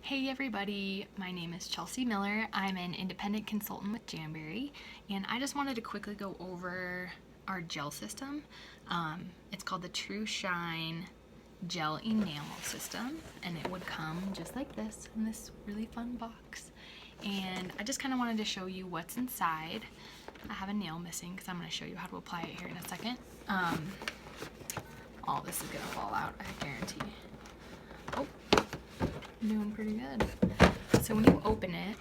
Hey everybody, my name is Chelsea Miller. I'm an independent consultant with Jamberry, and I just wanted to quickly go over our gel system. It's called the True Shine Gel Enamel System, and it would come just like this in this really fun box. And I just kind of wanted to show you what's inside. I have a nail missing because I'm going to show you how to apply it here in a second. All this is going to fall out, I guarantee. Oh, I'm doing pretty good. So when you open it,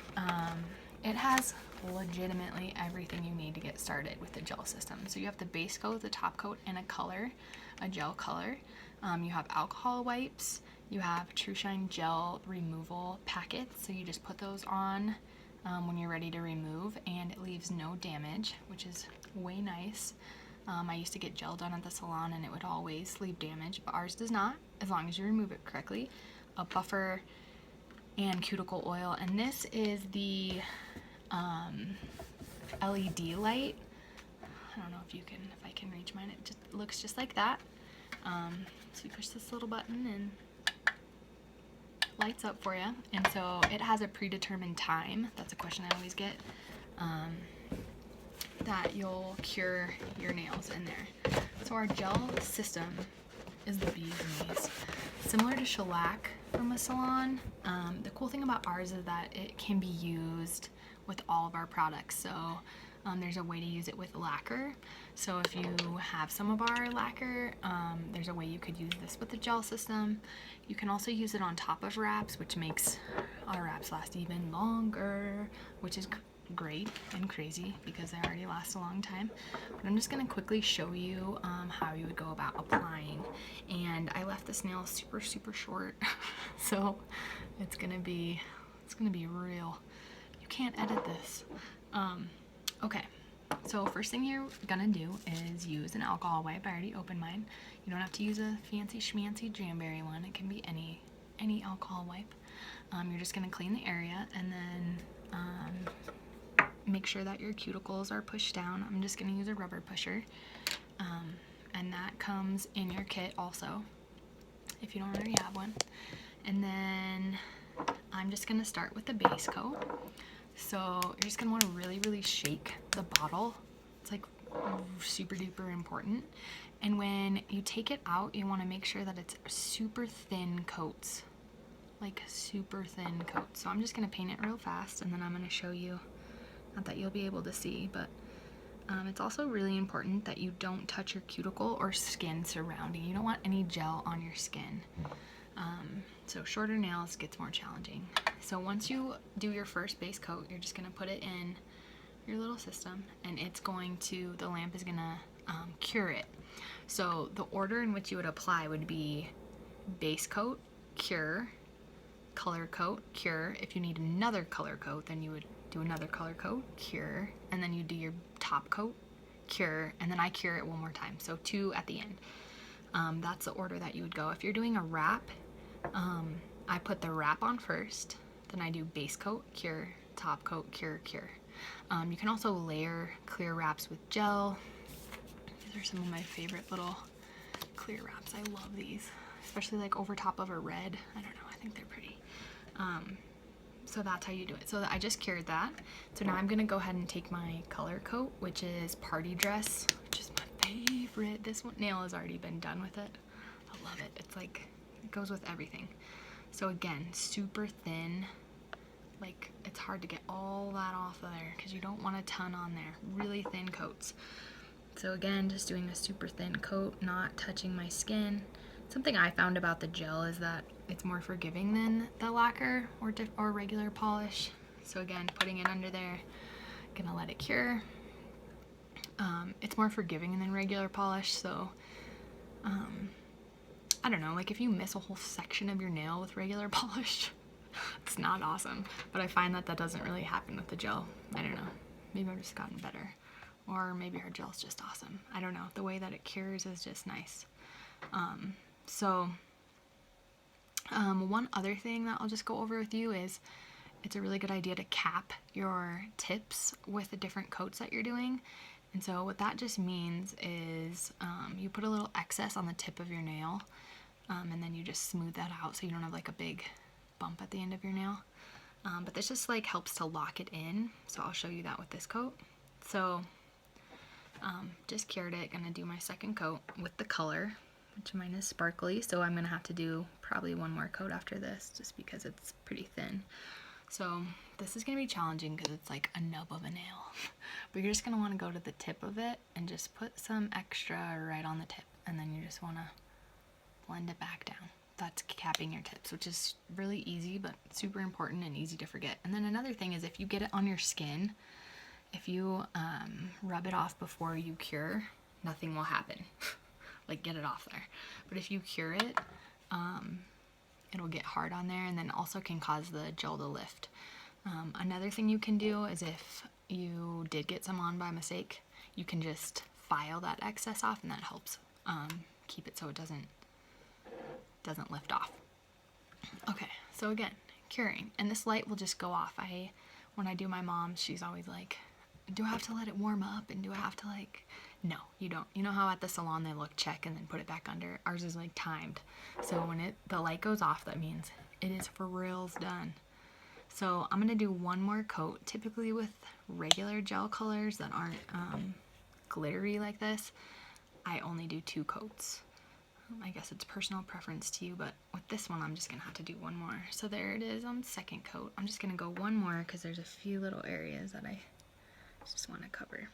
it has legitimately everything you need to get started with the gel system. So you have the base coat, the top coat, and a gel color. You have alcohol wipes. You have True Shine gel removal packets. So you just put those on when you're ready to remove, and it leaves no damage, which is way nice. I used to get gel done at the salon and it would always leave damage, but ours does not, as long as you remove it correctly. A buffer and cuticle oil, and this is the LED light. I don't know if I can reach mine. It just looks just like that. So you push this little button and lights up for you. And so it has a predetermined time. That's a question I always get. That you'll cure your nails in there. So our gel system is the bee's knees. Similar to shellac from a salon, the cool thing about ours is that it can be used with all of our products. So there's a way to use it with lacquer. So if you have some of our lacquer, there's a way you could use this with the gel system. You can also use it on top of wraps, which makes our wraps last even longer, which is great and crazy because they already last a long time. But I'm just going to quickly show you how you would go about applying. And I left this nail super short, so it's gonna be real. You can't edit this. Okay, so first thing you're gonna do is use an alcohol wipe. I already opened mine. You don't have to use a fancy schmancy Jamberry one. It can be any alcohol wipe. You're just gonna clean the area and then make sure that your cuticles are pushed down. I'm just gonna use a rubber pusher. And that comes in your kit also, if you don't already have one. And then I'm just gonna start with the base coat. So you're just gonna wanna really shake the bottle. It's like super duper important. And when you take it out, you wanna make sure that it's super thin coats. Like super thin coats. So I'm just gonna paint it real fast and then I'm gonna show you, not that you'll be able to see, but it's also really important that you don't touch your cuticle or skin surrounding. You don't want any gel on your skin. So shorter nails gets more challenging. So once you do your first base coat, you're just gonna put it in your little system and the lamp is gonna cure it. So the order in which you would apply would be base coat, cure, color coat, cure. If you need another color coat, then you would do another color coat, cure, and then you do your top coat, cure, and then I cure it one more time. So 2 at the end. That's the order that you would go. If you're doing a wrap, I put the wrap on first, then I do base coat, cure, top coat, cure, cure. You can also layer clear wraps with gel. These are some of my favorite little clear wraps. I love these, especially like over top of a red. I don't know, I think they're pretty. So that's how you do it. So I just cured that. So now I'm gonna go ahead and take my color coat, which is Party Dress, which is my favorite. This one nail has already been done with it. I love it. It's like, it goes with everything. So again, super thin. Like, it's hard to get all that off of there because you don't want a ton on there. Really thin coats. So again, just doing a super thin coat, not touching my skin. Something I found about the gel is that it's more forgiving than the lacquer or regular polish. So again, putting it under there, gonna let it cure. It's more forgiving than regular polish, so I don't know, like if you miss a whole section of your nail with regular polish, it's not awesome. But I find that doesn't really happen with the gel. I don't know, maybe I've just gotten better. Or maybe our gel's just awesome. I don't know, the way that it cures is just nice. One other thing that I'll just go over with you is it's a really good idea to cap your tips with the different coats that you're doing. And so what that just means is you put a little excess on the tip of your nail and then you just smooth that out so you don't have like a big bump at the end of your nail. But this just like helps to lock it in. So I'll show you that with this coat. So just cured it. Gonna do my second coat with the color, which mine is sparkly. So I'm gonna have to do probably one more coat after this just because it's pretty thin. So this is gonna be challenging because it's like a nub of a nail. But you're just gonna wanna go to the tip of it and just put some extra right on the tip. And then you just wanna blend it back down. That's capping your tips, which is really easy, but super important and easy to forget. And then another thing is if you get it on your skin, if you rub it off before you cure, nothing will happen. Like get it off there. But if you cure it, it'll get hard on there and then also can cause the gel to lift. Another thing you can do is if you did get some on by mistake, you can just file that excess off and that helps keep it so it doesn't lift off. Okay, so again, curing, and this light will just go off. When I do my mom's, she's always like, do I have to let it warm up and do I have to like, no, you don't. You know how at the salon they look, check and then put it back under? Ours is like timed. So when the light goes off, that means it is for reals done. So I'm gonna do one more coat. Typically with regular gel colors that aren't glittery like this, I only do 2 coats. I guess it's personal preference to you, but with this one I'm just gonna have to do one more. So there it is on the second coat. I'm just gonna go one more because there's a few little areas that I just want to cover.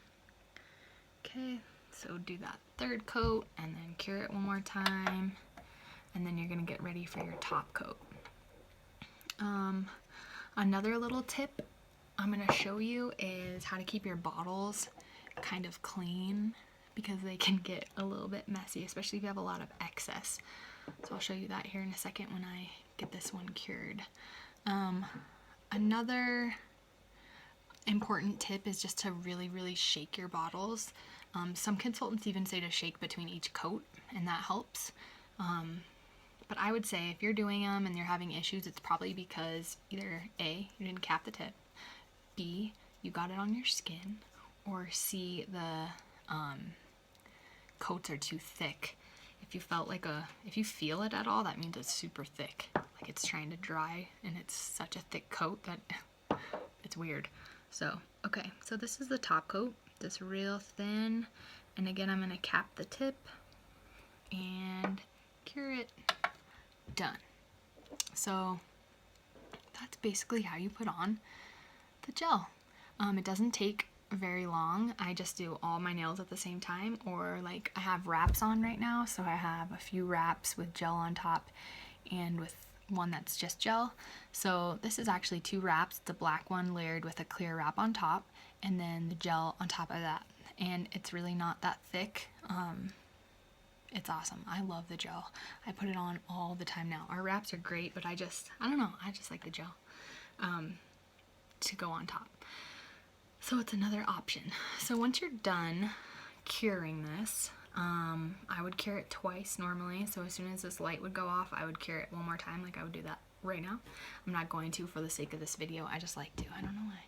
Okay, so do that third coat and then cure it one more time, and then you're gonna get ready for your top coat. Another little tip I'm gonna show you is how to keep your bottles kind of clean, because they can get a little bit messy, especially if you have a lot of excess. So I'll show you that here in a second when I get this one cured. Another important tip is just to really shake your bottles. Some consultants even say to shake between each coat, and that helps. But I would say if you're doing them and you're having issues, it's probably because either A, you didn't cap the tip, B, you got it on your skin, or C, the coats are too thick. If you feel it at all, that means it's super thick. Like it's trying to dry and it's such a thick coat that it's weird. So, okay, so this is the top coat, this real thin, and again, I'm gonna cap the tip and cure it. Done. So that's basically how you put on the gel. It doesn't take very long. I just do all my nails at the same time, or like I have wraps on right now, so I have a few wraps with gel on top and with one that's just gel. So this is actually 2 wraps, the black one layered with a clear wrap on top and then the gel on top of that, and it's really not that thick. It's awesome. I love the gel. I put it on all the time now. Our wraps are great, but I don't know, I just like the gel to go on top. So it's another option. So once you're done curing this, I would cure it twice normally. So as soon as this light would go off, I would cure it one more time, like I would do that right now. I'm not going to for the sake of this video. I just like to. I don't know why.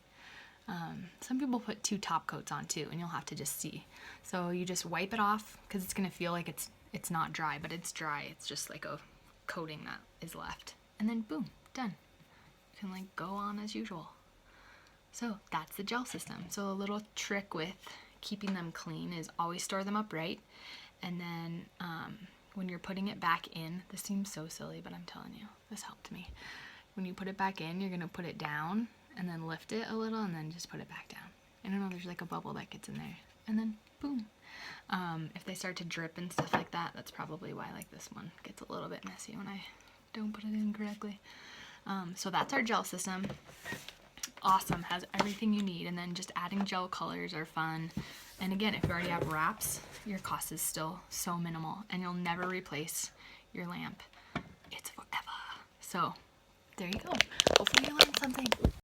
Some people put 2 top coats on too, and you'll have to just see. So you just wipe it off because it's gonna feel like it's not dry, but it's dry. It's just like a coating that is left, and then boom, done. You can like go on as usual. So that's the gel system. So a little trick with keeping them clean is always store them upright, and then when you're putting it back in, this seems so silly, but I'm telling you, this helped me. When you put it back in, you're gonna put it down and then lift it a little and then just put it back down. I don't know, there's like a bubble that gets in there, and then boom. If they start to drip and stuff like that, that's probably why like this one gets a little bit messy when I don't put it in correctly. So that's our gel system. Awesome, has everything you need, and then just adding gel colors are fun. And again, if you already have wraps, your cost is still so minimal, and you'll never replace your lamp. It's forever. So there you go. Hopefully you learned something.